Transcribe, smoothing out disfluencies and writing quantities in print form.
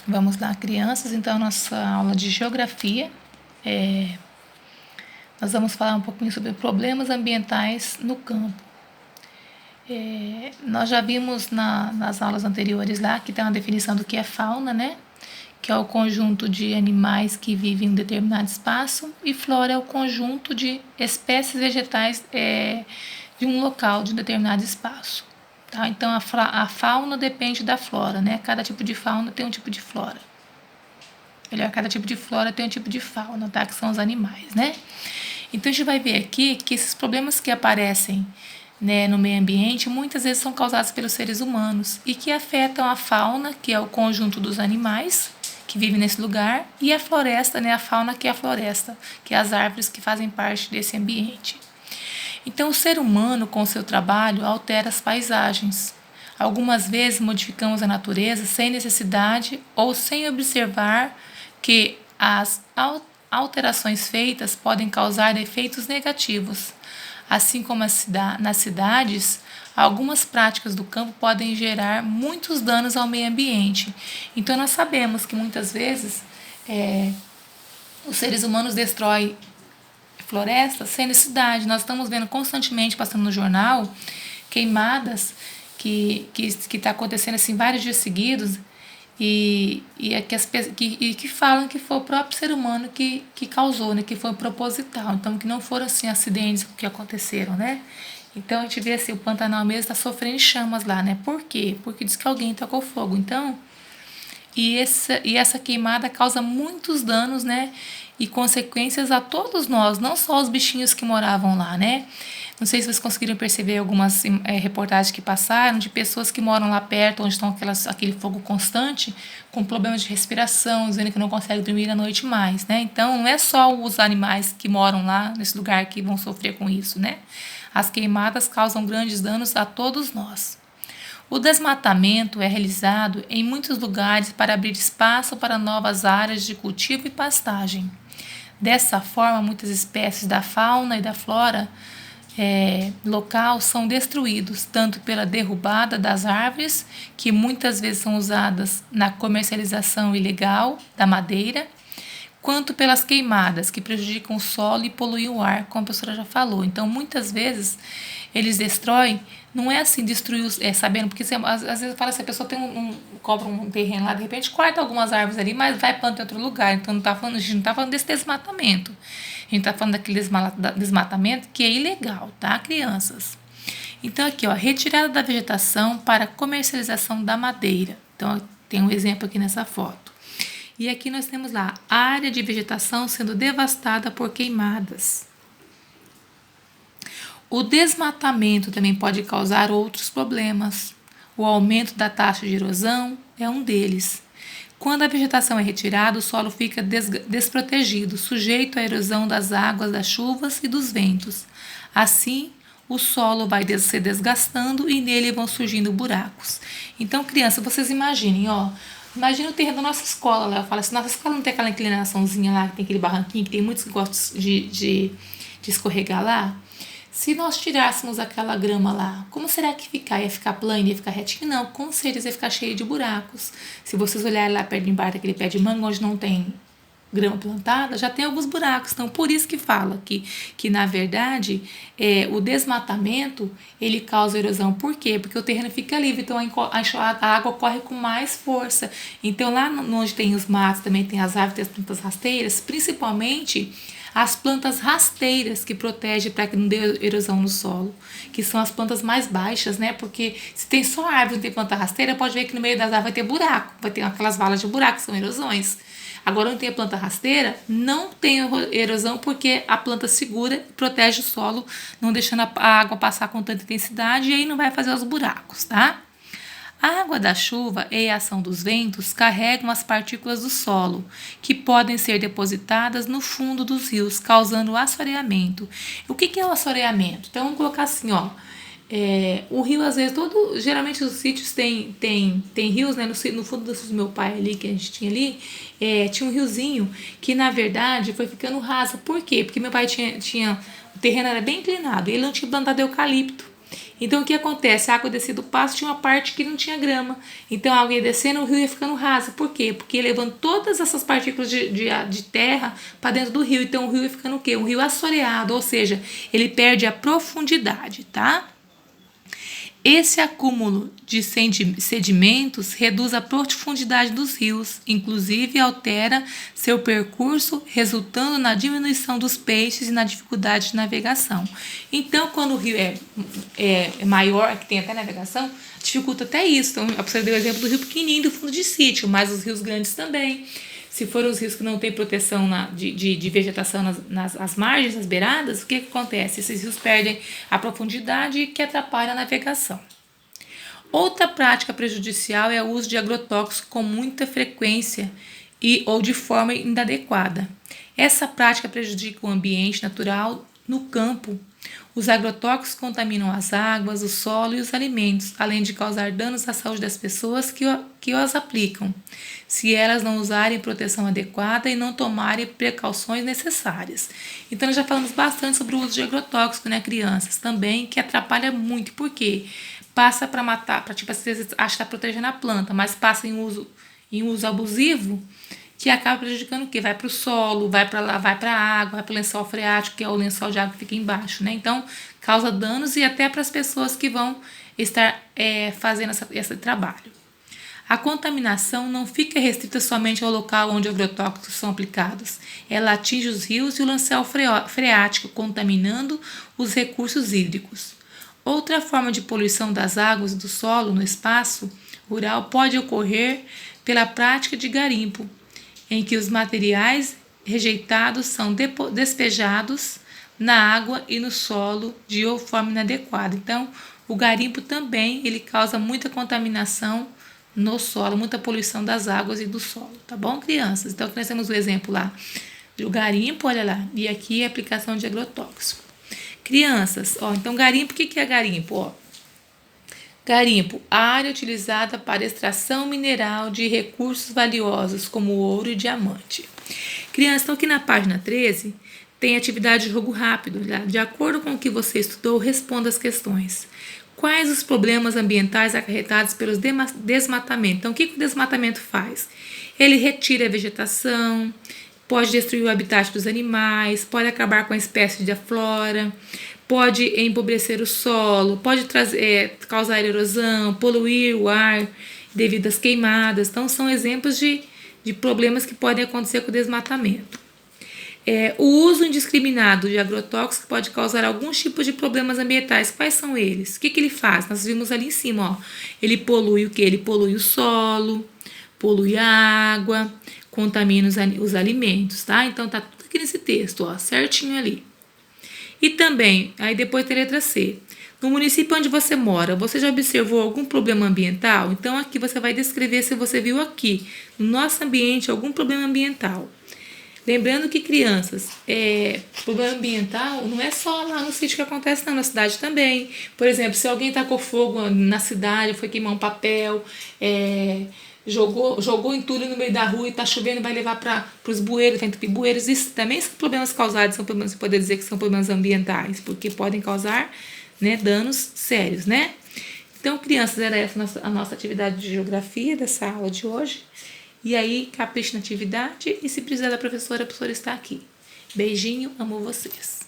Vamos lá, crianças. Então, nossa aula de geografia, nós vamos falar um pouquinho sobre problemas ambientais no campo. Nós já vimos nas aulas anteriores lá que tem uma definição do que é fauna, né? Que é o conjunto de animais que vivem em um determinado espaço, e flora é o conjunto de espécies vegetais de um local, de um determinado espaço. Tá? Então, a fauna depende da flora, né? Cada tipo de fauna tem um tipo de flora. Melhor, cada tipo de flora tem um tipo de fauna, tá? Que são os animais, né? Então, a gente vai ver aqui que esses problemas que aparecem, né, no meio ambiente, muitas vezes são causados pelos seres humanos e que afetam a fauna, que é o conjunto dos animais que vivem nesse lugar, e a floresta, né, a fauna, que é a floresta, que é as árvores que fazem parte desse ambiente. Então, o ser humano, com o seu trabalho, altera as paisagens. Algumas vezes modificamos a natureza sem necessidade ou sem observar que as alterações feitas podem causar efeitos negativos. Assim como nas cidades, algumas práticas do campo podem gerar muitos danos ao meio ambiente. Então, nós sabemos que muitas vezes os seres humanos destroem florestas sem necessidade. Nós estamos vendo constantemente, passando no jornal, queimadas que está acontecendo assim vários dias seguidos, e que falam que foi o próprio ser humano que causou, né, que foi proposital. Então, que não foram assim acidentes que aconteceram, né? Então, a gente vê assim, o Pantanal mesmo está sofrendo chamas lá, né? Por quê? Porque diz que alguém tocou fogo. Então, essa queimada causa muitos danos, né? E consequências a todos nós, não só os bichinhos que moravam lá, né? Não sei se vocês conseguiram perceber algumas reportagens que passaram de pessoas que moram lá perto, onde estão aquele fogo constante, com problemas de respiração, dizendo que não conseguem dormir à noite mais, né? Então, não é só os animais que moram lá nesse lugar que vão sofrer com isso, né? As queimadas causam grandes danos a todos nós. O desmatamento é realizado em muitos lugares para abrir espaço para novas áreas de cultivo e pastagem. Dessa forma, muitas espécies da fauna e da flora local são destruídos, tanto pela derrubada das árvores, que muitas vezes são usadas na comercialização ilegal da madeira, quanto pelas queimadas, que prejudicam o solo e poluem o ar, como a professora já falou. Então, muitas vezes, eles destroem, não é assim, destruir, sabendo, porque às vezes fala assim, a pessoa compra um terreno lá, de repente corta algumas árvores ali, mas vai planta em outro lugar. Então, a gente não está falando desse desmatamento. A gente está falando daquele desmatamento que é ilegal, tá, crianças? Então, aqui, ó, retirada da vegetação para comercialização da madeira. Então, tem um exemplo aqui nessa foto. E aqui nós temos lá a área de vegetação sendo devastada por queimadas. O desmatamento também pode causar outros problemas. O aumento da taxa de erosão é um deles. Quando a vegetação é retirada, o solo fica desprotegido, sujeito à erosão das águas das chuvas e dos ventos. Assim, o solo vai se desgastando e nele vão surgindo buracos. Então, crianças, vocês imaginem, ó. Imagina o terreno da nossa escola lá. Eu falo assim, nossa escola não tem aquela inclinaçãozinha lá, que tem aquele barranquinho, que tem muitos que gostam de escorregar lá? Se nós tirássemos aquela grama lá, como será que ficar? Ia ficar plano, ia ficar retinho? Não, com certeza ia ficar cheio de buracos. Se vocês olharem lá perto de embaixo daquele pé de manga, onde não tem grama plantada, já tem alguns buracos. Então, por isso que fala que na verdade, o desmatamento, ele causa erosão. Por quê? Porque o terreno fica livre, então a água corre com mais força. Então, lá onde tem os matos, também tem as árvores, tem as plantas rasteiras, principalmente as plantas rasteiras, que protegem para que não dê erosão no solo, que são as plantas mais baixas, né? Porque se tem só árvore e não tem planta rasteira, pode ver que no meio das árvores vai ter buraco, vai ter aquelas valas de buraco, que são erosões. Agora, onde tem a planta rasteira, não tem erosão, porque a planta segura e protege o solo, não deixando a água passar com tanta intensidade, e aí não vai fazer os buracos, tá? A água da chuva e a ação dos ventos carregam as partículas do solo, que podem ser depositadas no fundo dos rios, causando assoreamento. O que é o assoreamento? Então, vamos colocar assim, ó. O rio, às vezes, geralmente os sítios tem rios, né? No fundo do meu pai ali, que a gente tinha ali, tinha um riozinho que, na verdade, foi ficando raso. Por quê? Porque meu pai o terreno era bem inclinado e ele não tinha plantado eucalipto. Então, o que acontece? A água descia do passo, tinha uma parte que não tinha grama. Então, a água ia descendo, o rio ia ficando raso. Por quê? Porque ia levando todas essas partículas de terra para dentro do rio. Então, o rio ia ficando o quê? Um rio assoreado, ou seja, ele perde a profundidade, tá? Esse acúmulo de sedimentos reduz a profundidade dos rios, inclusive altera seu percurso, resultando na diminuição dos peixes e na dificuldade de navegação. Então, quando o rio é maior, que tem até navegação, dificulta até isso. Então, você deu o exemplo do rio pequenininho do fundo de sítio, mas os rios grandes também. Se forem os rios que não têm proteção de vegetação nas margens, nas beiradas, o que acontece? Esses rios perdem a profundidade que atrapalha a navegação. Outra prática prejudicial é o uso de agrotóxicos com muita frequência ou de forma inadequada. Essa prática prejudica o ambiente natural no campo. Os agrotóxicos contaminam as águas, o solo e os alimentos, além de causar danos à saúde das pessoas que os aplicam, se elas não usarem proteção adequada e não tomarem precauções necessárias. Então, nós já falamos bastante sobre o uso de agrotóxicos, né, crianças, também, que atrapalha muito. Por quê? Passa para matar, para tipo, às vezes acha que está protegendo a planta, mas passa em uso abusivo, que acaba prejudicando o quê? Vai para o solo, vai para a água, vai para o lençol freático, que é o lençol de água que fica embaixo, né? Então, causa danos e até para as pessoas que vão estar fazendo esse trabalho. A contaminação não fica restrita somente ao local onde agrotóxicos são aplicados. Ela atinge os rios e o lençol freático, contaminando os recursos hídricos. Outra forma de poluição das águas e do solo no espaço rural pode ocorrer pela prática de garimpo, em que os materiais rejeitados são despejados na água e no solo de forma inadequada. Então, o garimpo também ele causa muita contaminação no solo, muita poluição das águas e do solo, tá bom, crianças? Então, aqui nós temos o exemplo lá do garimpo, olha lá, e aqui a aplicação de agrotóxico. Crianças, ó, então garimpo, o que é garimpo? Ó, garimpo, área utilizada para extração mineral de recursos valiosos como ouro e diamante. Crianças, então aqui na página 13 tem atividade de jogo rápido. De acordo com o que você estudou, responda as questões. Quais os problemas ambientais acarretados pelos desmatamentos? Então, o que o desmatamento faz? Ele retira a vegetação, pode destruir o habitat dos animais, pode acabar com a espécie da flora, pode empobrecer o solo, pode causar erosão, poluir o ar devido às queimadas. Então, são exemplos de problemas que podem acontecer com o desmatamento. O uso indiscriminado de agrotóxicos pode causar alguns tipos de problemas ambientais. Quais são eles? O que ele faz? Nós vimos ali em cima, ó. Ele polui o quê? Ele polui o solo, polui a água, contamina os alimentos, tá? Então, tá tudo aqui nesse texto, ó, certinho ali. E também, aí depois tem a letra C. No município onde você mora, você já observou algum problema ambiental? Então, aqui você vai descrever se você viu aqui, no nosso ambiente, algum problema ambiental. Lembrando que, crianças, problema ambiental não é só lá no sítio que acontece, não, na cidade também. Por exemplo, se alguém tacou fogo na cidade, foi queimar um papel, jogou entulho no meio da rua e está chovendo, vai levar para os bueiros, vai entupir bueiros. Isso também são problemas causados, são problemas, você pode dizer que são problemas ambientais, porque podem causar, né, danos sérios, né? Então, crianças, era essa a nossa atividade de geografia dessa aula de hoje. E aí, capricha na atividade e se precisar da professora, a professora está aqui. Beijinho, amo vocês.